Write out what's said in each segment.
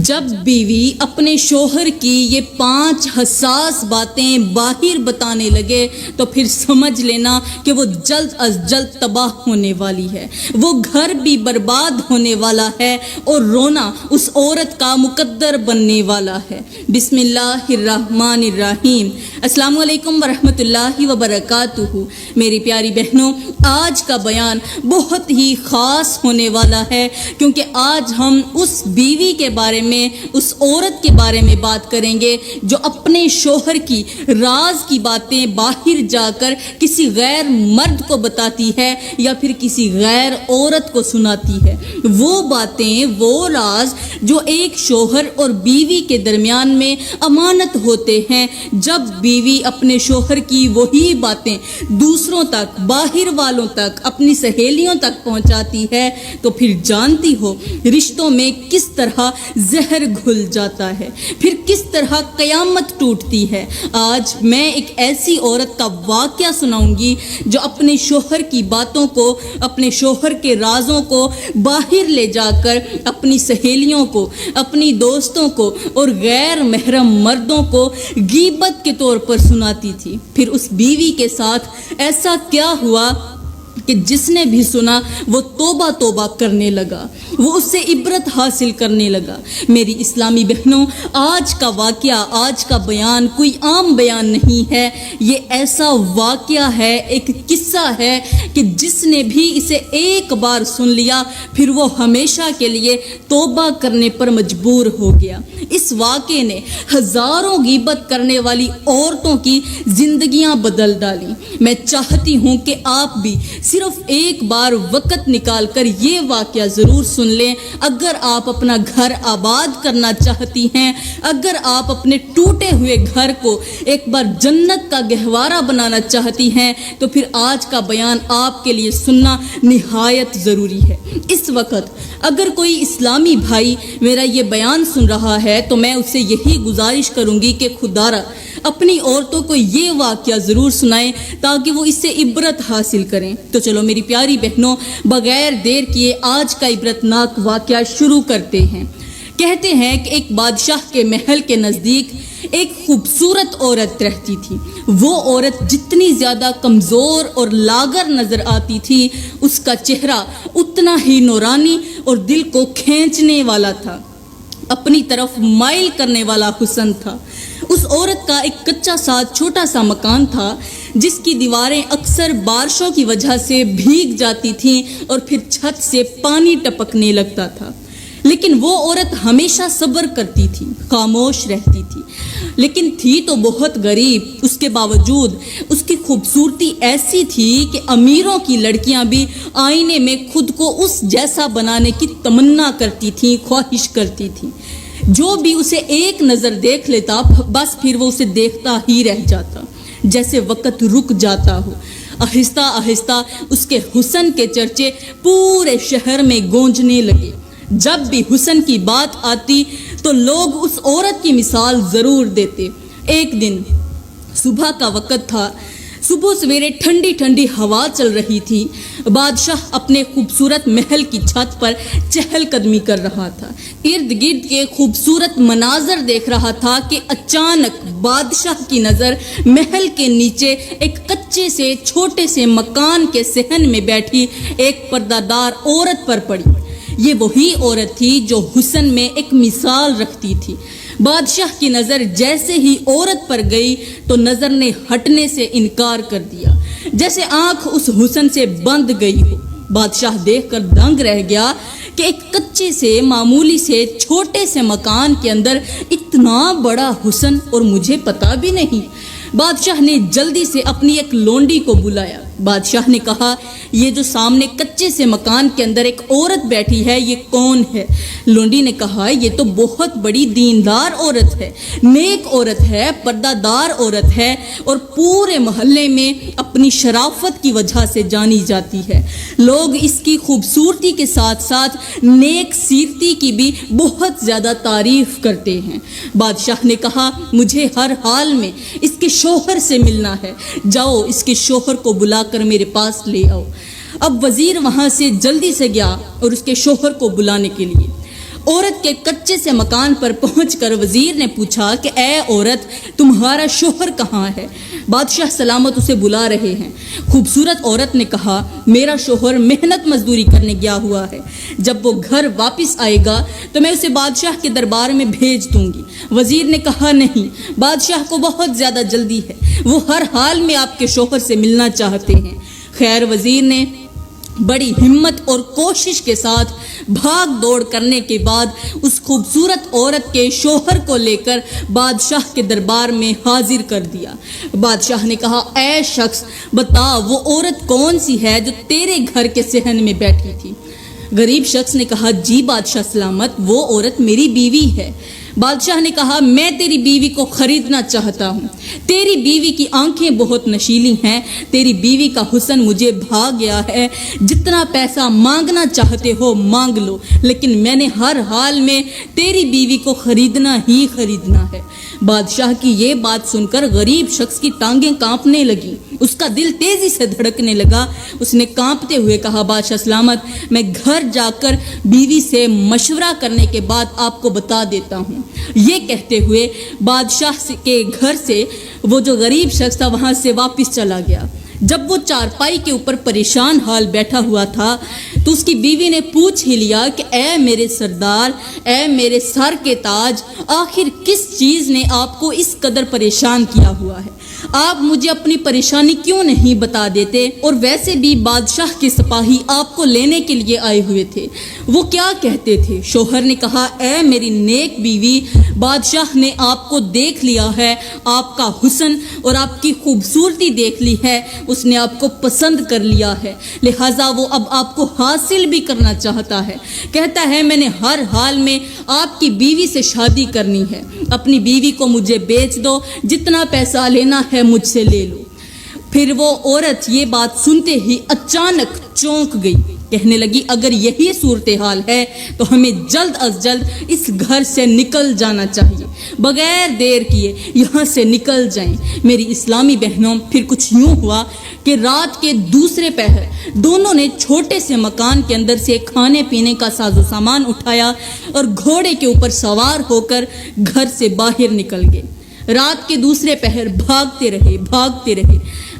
جب بیوی اپنے شوہر کی یہ 5 حساس باتیں باہر بتانے لگے تو پھر سمجھ لینا کہ وہ جلد از جلد تباہ ہونے والی ہے، وہ گھر بھی برباد ہونے والا ہے اور رونا اس عورت کا مقدر بننے والا ہے۔ بسم اللہ الرحمن الرحیم۔ السلام علیکم ورحمۃ اللہ وبرکاتہ۔ میری پیاری بہنوں، آج کا بیان بہت ہی خاص ہونے والا ہے کیونکہ آج ہم اس بیوی کے بارے میں، اس عورت کے بارے میں بات کریں گے جو اپنے شوہر کی راز کی باتیں باہر جا کر کسی غیر مرد کو بتاتی ہے یا پھر کسی غیر عورت کو سناتی ہے۔ وہ باتیں، وہ راز جو ایک شوہر اور بیوی کے درمیان میں امانت ہوتے ہیں، جب بیوی اپنے شوہر کی وہی باتیں دوسروں تک، باہر والوں تک، اپنی سہیلیوں تک پہنچاتی ہے تو پھر جانتی ہو رشتوں میں کس طرح زہر گھل جاتا ہے، پھر کس طرح قیامت ٹوٹتی ہے۔ آج میں ایک ایسی عورت کا واقعہ سناؤں گی جو اپنے شوہر کی باتوں کو، اپنے شوہر کے رازوں کو باہر لے جا کر اپنی سہیلیوں کو، اپنی دوستوں کو اور غیر محرم مردوں کو غیبت کے طور پر سناتی تھی۔ پھر اس بیوی کے ساتھ ایسا کیا ہوا کہ جس نے بھی سنا وہ توبہ توبہ کرنے لگا، وہ اس سے عبرت حاصل کرنے لگا۔ میری اسلامی بہنوں، آج کا واقعہ، آج کا بیان کوئی عام بیان نہیں ہے، یہ ایسا واقعہ ہے، ایک قصہ ہے کہ جس نے بھی اسے ایک بار سن لیا پھر وہ ہمیشہ کے لیے توبہ کرنے پر مجبور ہو گیا۔ اس واقعے نے ہزاروں غیبت کرنے والی عورتوں کی زندگیاں بدل ڈالی۔ میں چاہتی ہوں کہ آپ بھی صرف ایک بار وقت نکال کر یہ واقعہ ضرور سن لیں۔ اگر آپ اپنا گھر آباد کرنا چاہتی ہیں، اگر آپ اپنے ٹوٹے ہوئے گھر کو ایک بار جنت کا گہوارہ بنانا چاہتی ہیں تو پھر آج کا بیان آپ کے لیے سننا نہایت ضروری ہے۔ اس وقت اگر کوئی اسلامی بھائی میرا یہ بیان سن رہا ہے تو میں اس سے یہی گزارش کروں گی کہ خدارا اپنی عورتوں کو یہ واقعہ ضرور سنائیں تاکہ وہ اس سے عبرت حاصل کریں۔ تو چلو میری پیاری بہنوں، بغیر دیر کیے آج کا عبرت ناک واقعہ شروع کرتے ہیں۔ کہتے ہیں کہ ایک بادشاہ کے محل کے نزدیک ایک خوبصورت عورت رہتی تھی۔ وہ عورت جتنی زیادہ کمزور اور لاغر نظر آتی تھی، اس کا چہرہ اتنا ہی نورانی اور دل کو کھینچنے والا تھا، اپنی طرف مائل کرنے والا حسن تھا۔ اس عورت کا ایک کچا سا چھوٹا سا مکان تھا جس کی دیواریں اکثر بارشوں کی وجہ سے بھیگ جاتی تھیں اور پھر چھت سے پانی ٹپکنے لگتا تھا، لیکن وہ عورت ہمیشہ صبر کرتی تھی، خاموش رہتی تھی، لیکن تھی تو بہت غریب۔ اس کے باوجود اس کی خوبصورتی ایسی تھی کہ امیروں کی لڑکیاں بھی آئینے میں خود کو اس جیسا بنانے کی تمنا کرتی تھیں، خواہش کرتی تھیں۔ جو بھی اسے ایک نظر دیکھ لیتا بس پھر وہ اسے دیکھتا ہی رہ جاتا، جیسے وقت رک جاتا ہو۔ آہستہ آہستہ اس کے حسن کے چرچے پورے شہر میں گونجنے لگے۔ جب بھی حسن کی بات آتی تو لوگ اس عورت کی مثال ضرور دیتے۔ ایک دن صبح کا وقت تھا، صبح سویرے ٹھنڈی ٹھنڈی ہوا چل رہی تھی۔ بادشاہ اپنے خوبصورت محل کی چھت پر چہل قدمی کر رہا تھا، ارد گرد کے خوبصورت مناظر دیکھ رہا تھا کہ اچانک بادشاہ کی نظر محل کے نیچے ایک کچے سے چھوٹے سے مکان کے صحن میں بیٹھی ایک پردہ دار عورت پر پڑی۔ یہ وہی عورت تھی جو حسن میں ایک مثال رکھتی تھی۔ بادشاہ کی نظر جیسے ہی عورت پر گئی تو نظر نے ہٹنے سے انکار کر دیا، جیسے آنکھ اس حسن سے بند گئی ہو۔ بادشاہ دیکھ کر دنگ رہ گیا کہ ایک کچے سے معمولی سے چھوٹے سے مکان کے اندر اتنا بڑا حسن اور مجھے پتا بھی نہیں۔ بادشاہ نے جلدی سے اپنی ایک لونڈی کو بلایا۔ بادشاہ نے کہا، یہ جو سامنے کچے سے مکان کے اندر ایک عورت بیٹھی ہے یہ کون ہے؟ لونڈی نے کہا، یہ تو بہت بڑی دیندار عورت ہے، نیک عورت ہے، پردہ دار عورت ہے اور پورے محلے میں اپنی شرافت کی وجہ سے جانی جاتی ہے۔ لوگ اس کی خوبصورتی کے ساتھ ساتھ نیک سیرتی کی بھی بہت زیادہ تعریف کرتے ہیں۔ بادشاہ نے کہا، مجھے ہر حال میں اس کے شوہر سے ملنا ہے، جاؤ اس کے شوہر کو بلا کر میرے پاس لے آؤ۔ اب وزیر وہاں سے جلدی سے گیا اور اس کے شوہر کو بلانے کے لیے عورت کے کچے سے مکان پر پہنچ کر وزیر نے پوچھا کہ اے عورت تمہارا شوہر کہاں ہے؟ بادشاہ سلامت اسے بلا رہے ہیں۔ خوبصورت عورت نے کہا میرا شوہر محنت مزدوری کرنے گیا ہوا ہے، جب وہ گھر واپس آئے گا تو میں اسے بادشاہ کے دربار میں بھیج دوں گی۔ وزیر نے کہا نہیں، بادشاہ کو بہت زیادہ جلدی ہے، وہ ہر حال میں آپ کے شوہر سے ملنا چاہتے ہیں۔ خیر وزیر نے بڑی ہمت اور کوشش کے ساتھ بھاگ دوڑ کرنے کے بعد اس خوبصورت عورت کے شوہر کو لے کر بادشاہ کے دربار میں حاضر کر دیا۔ بادشاہ نے کہا اے شخص بتا وہ عورت کون سی ہے جو تیرے گھر کے صحن میں بیٹھی تھی؟ غریب شخص نے کہا جی بادشاہ سلامت وہ عورت میری بیوی ہے۔ بادشاہ نے کہا میں تیری بیوی کو خریدنا چاہتا ہوں، تیری بیوی کی آنکھیں بہت نشیلی ہیں، تیری بیوی کا حسن مجھے بھا گیا ہے، جتنا پیسہ مانگنا چاہتے ہو مانگ لو، لیکن میں نے ہر حال میں تیری بیوی کو خریدنا ہی خریدنا ہے۔ بادشاہ کی یہ بات سن کر غریب شخص کی ٹانگیں کانپنے لگیں، اس کا دل تیزی سے دھڑکنے لگا۔ اس نے کانپتے ہوئے کہا بادشاہ سلامت میں گھر جا کر بیوی سے مشورہ کرنے کے بعد آپ کو بتا دیتا ہوں۔ یہ کہتے ہوئے بادشاہ کے گھر سے وہ جو غریب شخص تھا وہاں سے واپس چلا گیا۔ جب وہ چارپائی کے اوپر پریشان حال بیٹھا ہوا تھا تو اس کی بیوی نے پوچھ ہی لیا کہ اے میرے سردار، اے میرے سر کے تاج، آخر کس چیز نے آپ کو اس قدر پریشان کیا ہوا ہے؟ آپ مجھے اپنی پریشانی کیوں نہیں بتا دیتے؟ اور ویسے بھی بادشاہ کے سپاہی آپ کو لینے کے لیے آئے ہوئے تھے، وہ کیا کہتے تھے؟ شوہر نے کہا اے میری نیک بیوی، بادشاہ نے آپ کو دیکھ لیا ہے، آپ کا حسن اور آپ کی خوبصورتی دیکھ لی ہے، اس نے آپ کو پسند کر لیا ہے، لہٰذا وہ اب آپ کو حاصل بھی کرنا چاہتا ہے۔ کہتا ہے میں نے ہر حال میں آپ کی بیوی سے شادی کرنی ہے، اپنی بیوی کو مجھے بیچ دو، جتنا پیسہ لینا ہے مجھ سے لے لو۔ پھر وہ عورت یہ بات سنتے ہی اچانک چونک گئی، کہنے لگی اگر یہی صورتحال ہے تو ہمیں جلد از جلد اس گھر سے نکل جانا چاہیے، بغیر دیر کیے یہاں سے نکل جائیں۔ میری اسلامی بہنوں پھر کچھ یوں ہوا کہ رات کے دوسرے پہر دونوں نے چھوٹے سے مکان کے اندر سے کھانے پینے کا ساز و سامان اٹھایا اور گھوڑے کے اوپر سوار ہو کر گھر سے باہر نکل گئے۔ رات کے دوسرے پہر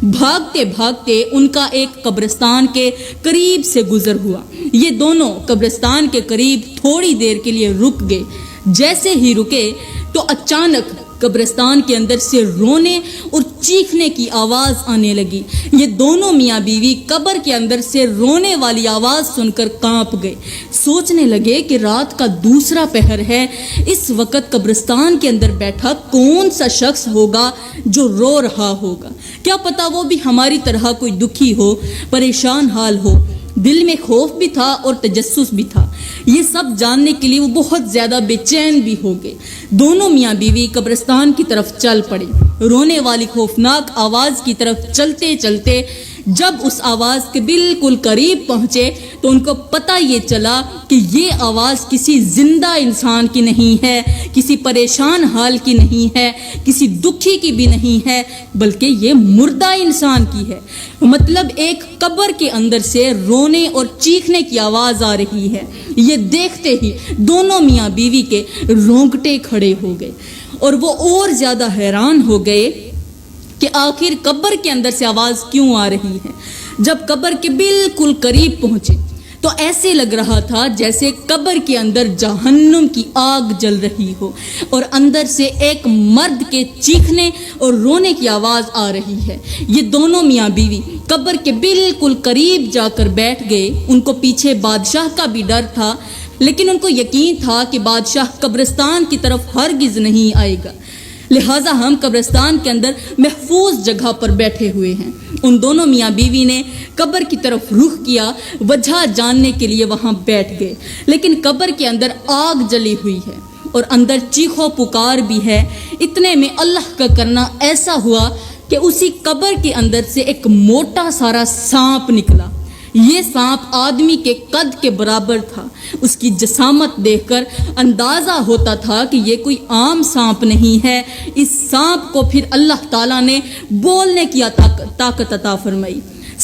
بھاگتے بھاگتے ان کا ایک قبرستان کے قریب سے گزر ہوا۔ یہ دونوں قبرستان کے قریب تھوڑی دیر کے لیے رک گئے۔ جیسے ہی رکے تو اچانک قبرستان کے اندر سے رونے اور چیخنے کی آواز آنے لگی۔ یہ دونوں میاں بیوی قبر کے اندر سے رونے والی آواز سن کر کانپ گئے، سوچنے لگے کہ رات کا دوسرا پہر ہے، اس وقت قبرستان کے اندر بیٹھا کون سا شخص ہوگا جو رو رہا ہوگا؟ کیا پتا وہ بھی ہماری طرح کوئی دکھی ہو، پریشان حال ہو۔ دل میں خوف بھی تھا اور تجسس بھی تھا۔ یہ سب جاننے کے لیے وہ بہت زیادہ بے چین بھی ہو گئے۔ دونوں میاں بیوی قبرستان کی طرف چل پڑے، رونے والی خوفناک آواز کی طرف چلتے چلتے جب اس آواز کے بالکل قریب پہنچے تو ان کو پتہ یہ چلا کہ یہ آواز کسی زندہ انسان کی نہیں ہے، کسی پریشان حال کی نہیں ہے، کسی دکھی کی بھی نہیں ہے، بلکہ یہ مردہ انسان کی ہے۔ مطلب ایک قبر کے اندر سے رونے اور چیخنے کی آواز آ رہی ہے۔ یہ دیکھتے ہی دونوں میاں بیوی کے رونگٹے کھڑے ہو گئے اور وہ اور زیادہ حیران ہو گئے کہ آخر قبر کے اندر سے آواز کیوں آ رہی ہے۔ جب قبر کے بالکل قریب پہنچے تو ایسے لگ رہا تھا جیسے قبر کے اندر جہنم کی آگ جل رہی ہو اور اندر سے ایک مرد کے چیخنے اور رونے کی آواز آ رہی ہے۔ یہ دونوں میاں بیوی قبر کے بالکل قریب جا کر بیٹھ گئے۔ ان کو پیچھے بادشاہ کا بھی ڈر تھا، لیکن ان کو یقین تھا کہ بادشاہ قبرستان کی طرف ہرگز نہیں آئے گا، لہٰذا ہم قبرستان کے اندر محفوظ جگہ پر بیٹھے ہوئے ہیں۔ ان دونوں میاں بیوی نے قبر کی طرف رخ کیا، وجہ جاننے کے لیے وہاں بیٹھ گئے، لیکن قبر کے اندر آگ جلی ہوئی ہے اور اندر چیخو پکار بھی ہے۔ اتنے میں اللہ کا کرنا ایسا ہوا کہ اسی قبر کے اندر سے ایک موٹا سارا سانپ نکلا۔ یہ سانپ آدمی کے قد کے برابر تھا۔ اس کی جسامت دیکھ کر اندازہ ہوتا تھا کہ یہ کوئی عام سانپ نہیں ہے۔ اس سانپ کو پھر اللہ تعالیٰ نے بولنے کی طاقت عطا فرمائی۔